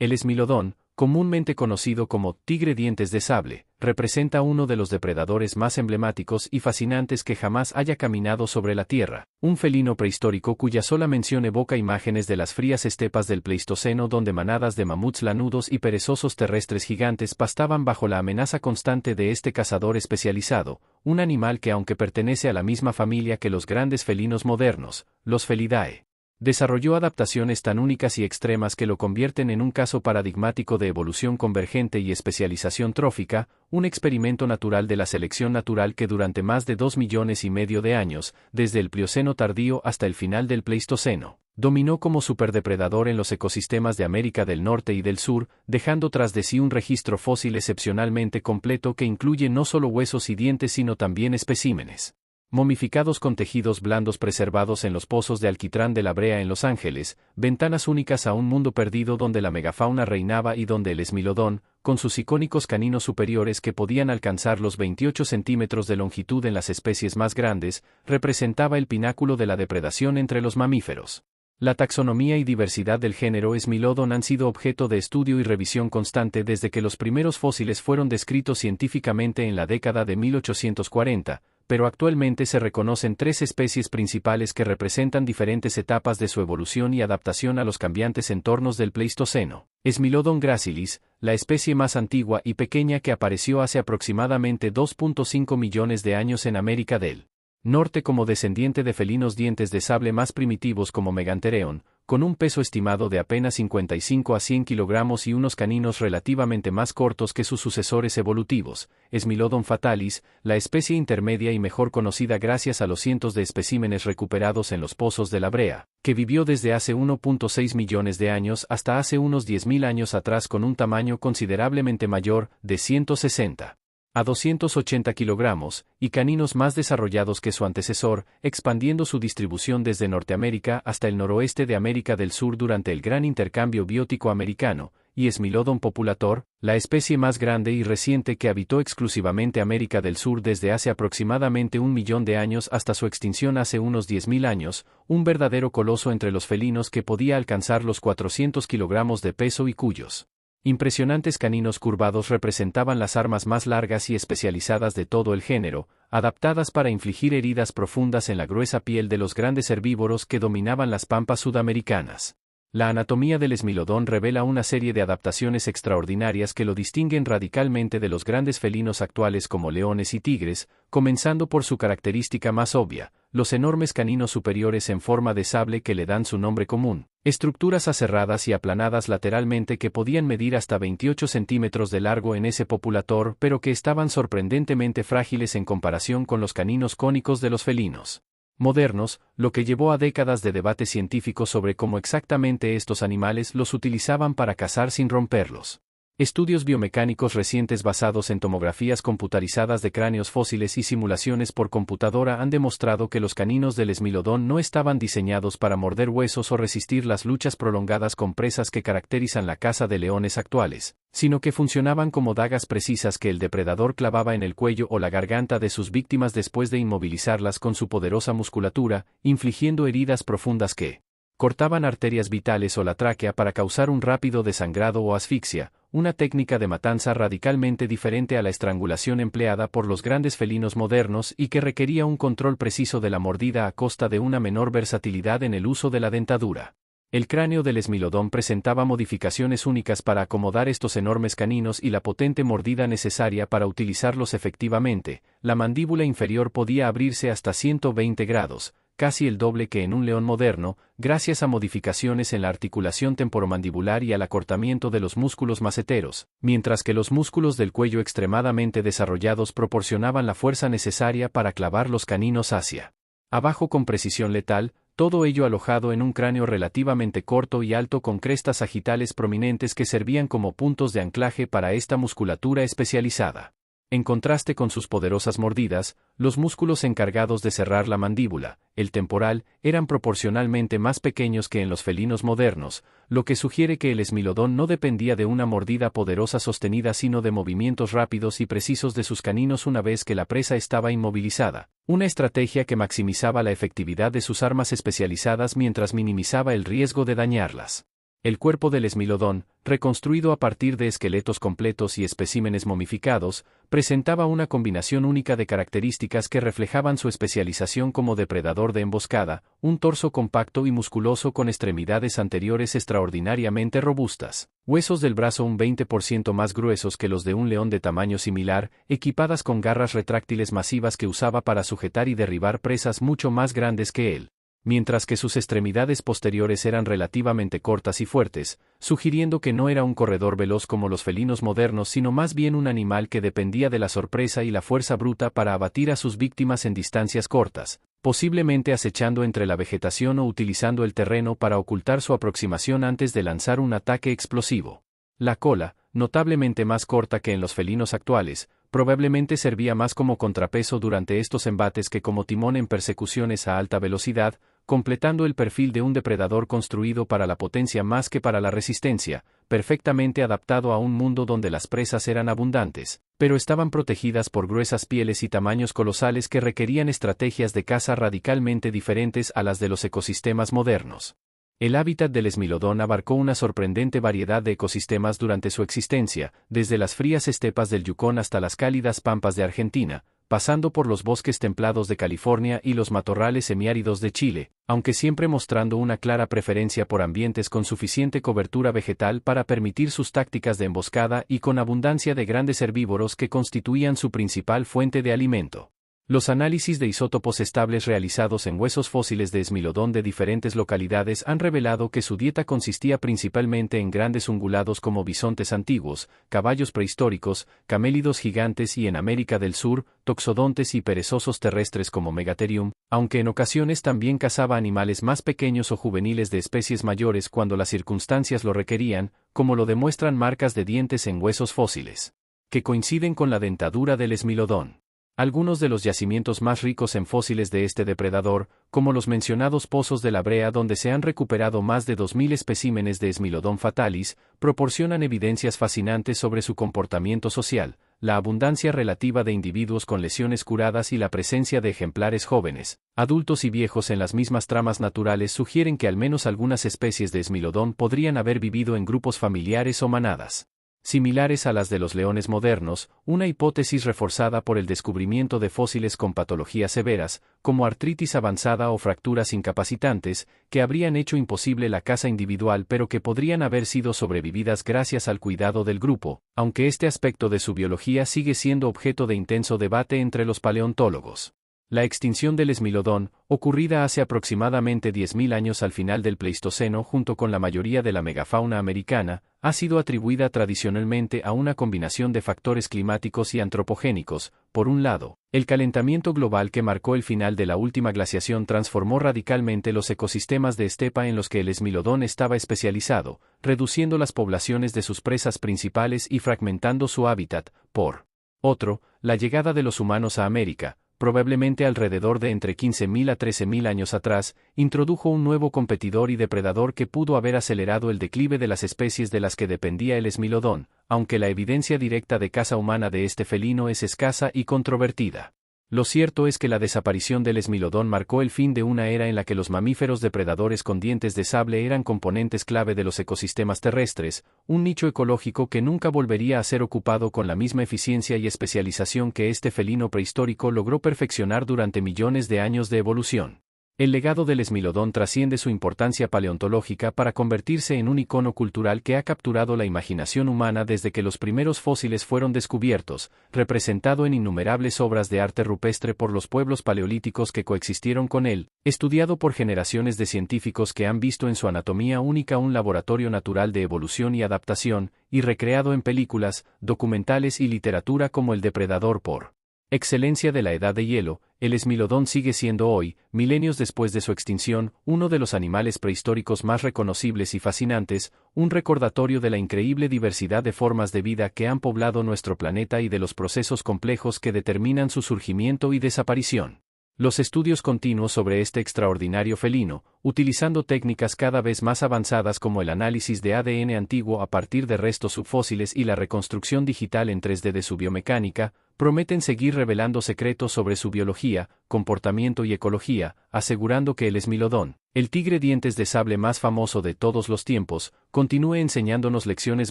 El esmilodón, comúnmente conocido como tigre dientes de sable, representa uno de los depredadores más emblemáticos y fascinantes que jamás haya caminado sobre la Tierra, un felino prehistórico cuya sola mención evoca imágenes de las frías estepas del Pleistoceno donde manadas de mamuts lanudos y perezosos terrestres gigantes pastaban bajo la amenaza constante de este cazador especializado, un animal que aunque pertenece a la misma familia que los grandes felinos modernos, los Felidae, desarrolló adaptaciones tan únicas y extremas que lo convierten en un caso paradigmático de evolución convergente y especialización trófica, un experimento natural de la selección natural que durante más de 2,5 millones de años, desde el Plioceno tardío hasta el final del Pleistoceno, dominó como superdepredador en los ecosistemas de América del Norte y del Sur, dejando tras de sí un registro fósil excepcionalmente completo que incluye no solo huesos y dientes sino también especímenes momificados con tejidos blandos preservados en los pozos de alquitrán de la Brea en Los Ángeles, ventanas únicas a un mundo perdido donde la megafauna reinaba y donde el esmilodón, con sus icónicos caninos superiores que podían alcanzar los 28 centímetros de longitud en las especies más grandes, representaba el pináculo de la depredación entre los mamíferos. La taxonomía y diversidad del género Esmilodon han sido objeto de estudio y revisión constante desde que los primeros fósiles fueron descritos científicamente en la década de 1840, pero actualmente se reconocen 3 especies principales que representan diferentes etapas de su evolución y adaptación a los cambiantes entornos del Pleistoceno. Esmilodon gracilis, la especie más antigua y pequeña que apareció hace aproximadamente 2,5 millones de años en América del Norte como descendiente de felinos dientes de sable más primitivos como Megantereon, con un peso estimado de apenas 55 a 100 kilogramos y unos caninos relativamente más cortos que sus sucesores evolutivos, Esmilodon fatalis, la especie intermedia y mejor conocida gracias a los cientos de especímenes recuperados en los pozos de la Brea, que vivió desde hace 1,6 millones de años hasta hace unos 10.000 años atrás con un tamaño considerablemente mayor, de 160 a 280 kilogramos, y caninos más desarrollados que su antecesor, expandiendo su distribución desde Norteamérica hasta el noroeste de América del Sur durante el gran intercambio biótico americano, y Esmilodon populator, la especie más grande y reciente que habitó exclusivamente América del Sur desde hace aproximadamente 1 millón de años hasta su extinción hace unos 10.000 años, un verdadero coloso entre los felinos que podía alcanzar los 400 kilogramos de peso y cuyos impresionantes caninos curvados representaban las armas más largas y especializadas de todo el género, adaptadas para infligir heridas profundas en la gruesa piel de los grandes herbívoros que dominaban las pampas sudamericanas. La anatomía del esmilodón revela una serie de adaptaciones extraordinarias que lo distinguen radicalmente de los grandes felinos actuales como leones y tigres, comenzando por su característica más obvia, los enormes caninos superiores en forma de sable que le dan su nombre común, estructuras aserradas y aplanadas lateralmente que podían medir hasta 28 centímetros de largo en ese populator pero que estaban sorprendentemente frágiles en comparación con los caninos cónicos de los felinos modernos, lo que llevó a décadas de debate científico sobre cómo exactamente estos animales los utilizaban para cazar sin romperlos. Estudios biomecánicos recientes basados en tomografías computarizadas de cráneos fósiles y simulaciones por computadora han demostrado que los caninos del esmilodón no estaban diseñados para morder huesos o resistir las luchas prolongadas con presas que caracterizan la caza de leones actuales, sino que funcionaban como dagas precisas que el depredador clavaba en el cuello o la garganta de sus víctimas después de inmovilizarlas con su poderosa musculatura, infligiendo heridas profundas que cortaban arterias vitales o la tráquea para causar un rápido desangrado o asfixia, una técnica de matanza radicalmente diferente a la estrangulación empleada por los grandes felinos modernos y que requería un control preciso de la mordida a costa de una menor versatilidad en el uso de la dentadura. El cráneo del esmilodón presentaba modificaciones únicas para acomodar estos enormes caninos y la potente mordida necesaria para utilizarlos efectivamente. La mandíbula inferior podía abrirse hasta 120 grados, casi el doble que en un león moderno, gracias a modificaciones en la articulación temporomandibular y al acortamiento de los músculos maceteros, mientras que los músculos del cuello extremadamente desarrollados proporcionaban la fuerza necesaria para clavar los caninos hacia abajo con precisión letal, todo ello alojado en un cráneo relativamente corto y alto con crestas sagitales prominentes que servían como puntos de anclaje para esta musculatura especializada. En contraste con sus poderosas mordidas, los músculos encargados de cerrar la mandíbula, el temporal, eran proporcionalmente más pequeños que en los felinos modernos, lo que sugiere que el esmilodón no dependía de una mordida poderosa sostenida sino de movimientos rápidos y precisos de sus caninos una vez que la presa estaba inmovilizada, una estrategia que maximizaba la efectividad de sus armas especializadas mientras minimizaba el riesgo de dañarlas. El cuerpo del esmilodón, reconstruido a partir de esqueletos completos y especímenes momificados, presentaba una combinación única de características que reflejaban su especialización como depredador de emboscada, un torso compacto y musculoso con extremidades anteriores extraordinariamente robustas, huesos del brazo un 20% más gruesos que los de un león de tamaño similar, equipadas con garras retráctiles masivas que usaba para sujetar y derribar presas mucho más grandes que él, mientras que sus extremidades posteriores eran relativamente cortas y fuertes, sugiriendo que no era un corredor veloz como los felinos modernos, sino más bien un animal que dependía de la sorpresa y la fuerza bruta para abatir a sus víctimas en distancias cortas, posiblemente acechando entre la vegetación o utilizando el terreno para ocultar su aproximación antes de lanzar un ataque explosivo. La cola, notablemente más corta que en los felinos actuales, probablemente servía más como contrapeso durante estos embates que como timón en persecuciones a alta velocidad, completando el perfil de un depredador construido para la potencia más que para la resistencia, perfectamente adaptado a un mundo donde las presas eran abundantes, pero estaban protegidas por gruesas pieles y tamaños colosales que requerían estrategias de caza radicalmente diferentes a las de los ecosistemas modernos. El hábitat del esmilodón abarcó una sorprendente variedad de ecosistemas durante su existencia, desde las frías estepas del Yukón hasta las cálidas pampas de Argentina, pasando por los bosques templados de California y los matorrales semiáridos de Chile, aunque siempre mostrando una clara preferencia por ambientes con suficiente cobertura vegetal para permitir sus tácticas de emboscada y con abundancia de grandes herbívoros que constituían su principal fuente de alimento. Los análisis de isótopos estables realizados en huesos fósiles de esmilodón de diferentes localidades han revelado que su dieta consistía principalmente en grandes ungulados como bisontes antiguos, caballos prehistóricos, camélidos gigantes y en América del Sur, toxodontes y perezosos terrestres como Megatherium, aunque en ocasiones también cazaba animales más pequeños o juveniles de especies mayores cuando las circunstancias lo requerían, como lo demuestran marcas de dientes en huesos fósiles, que coinciden con la dentadura del esmilodón. Algunos de los yacimientos más ricos en fósiles de este depredador, como los mencionados pozos de la Brea donde se han recuperado más de 2000 especímenes de Smilodon fatalis, proporcionan evidencias fascinantes sobre su comportamiento social, la abundancia relativa de individuos con lesiones curadas y la presencia de ejemplares jóvenes, adultos y viejos en las mismas tramas naturales sugieren que al menos algunas especies de Smilodon podrían haber vivido en grupos familiares o manadas similares a las de los leones modernos, una hipótesis reforzada por el descubrimiento de fósiles con patologías severas, como artritis avanzada o fracturas incapacitantes, que habrían hecho imposible la caza individual pero que podrían haber sido sobrevividas gracias al cuidado del grupo, aunque este aspecto de su biología sigue siendo objeto de intenso debate entre los paleontólogos. La extinción del esmilodón, ocurrida hace aproximadamente 10.000 años al final del Pleistoceno junto con la mayoría de la megafauna americana, ha sido atribuida tradicionalmente a una combinación de factores climáticos y antropogénicos. Por un lado, el calentamiento global que marcó el final de la última glaciación transformó radicalmente los ecosistemas de estepa en los que el esmilodón estaba especializado, reduciendo las poblaciones de sus presas principales y fragmentando su hábitat. Por otro, la llegada de los humanos a América, probablemente alrededor de entre 15.000 a 13.000 años atrás, introdujo un nuevo competidor y depredador que pudo haber acelerado el declive de las especies de las que dependía el esmilodón, aunque la evidencia directa de caza humana de este felino es escasa y controvertida. Lo cierto es que la desaparición del esmilodón marcó el fin de una era en la que los mamíferos depredadores con dientes de sable eran componentes clave de los ecosistemas terrestres, un nicho ecológico que nunca volvería a ser ocupado con la misma eficiencia y especialización que este felino prehistórico logró perfeccionar durante millones de años de evolución. El legado del esmilodón trasciende su importancia paleontológica para convertirse en un icono cultural que ha capturado la imaginación humana desde que los primeros fósiles fueron descubiertos, representado en innumerables obras de arte rupestre por los pueblos paleolíticos que coexistieron con él, estudiado por generaciones de científicos que han visto en su anatomía única un laboratorio natural de evolución y adaptación, y recreado en películas, documentales y literatura como El Depredador por excelencia de la Edad de Hielo. El esmilodón sigue siendo hoy, milenios después de su extinción, uno de los animales prehistóricos más reconocibles y fascinantes, un recordatorio de la increíble diversidad de formas de vida que han poblado nuestro planeta y de los procesos complejos que determinan su surgimiento y desaparición. Los estudios continuos sobre este extraordinario felino, utilizando técnicas cada vez más avanzadas como el análisis de ADN antiguo a partir de restos subfósiles y la reconstrucción digital en 3D de su biomecánica, prometen seguir revelando secretos sobre su biología, comportamiento y ecología, asegurando que el esmilodón, el tigre dientes de sable más famoso de todos los tiempos, continúe enseñándonos lecciones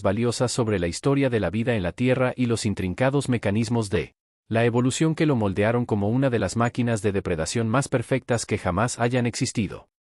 valiosas sobre la historia de la vida en la Tierra y los intrincados mecanismos de la evolución que lo moldearon como una de las máquinas de depredación más perfectas que jamás hayan existido.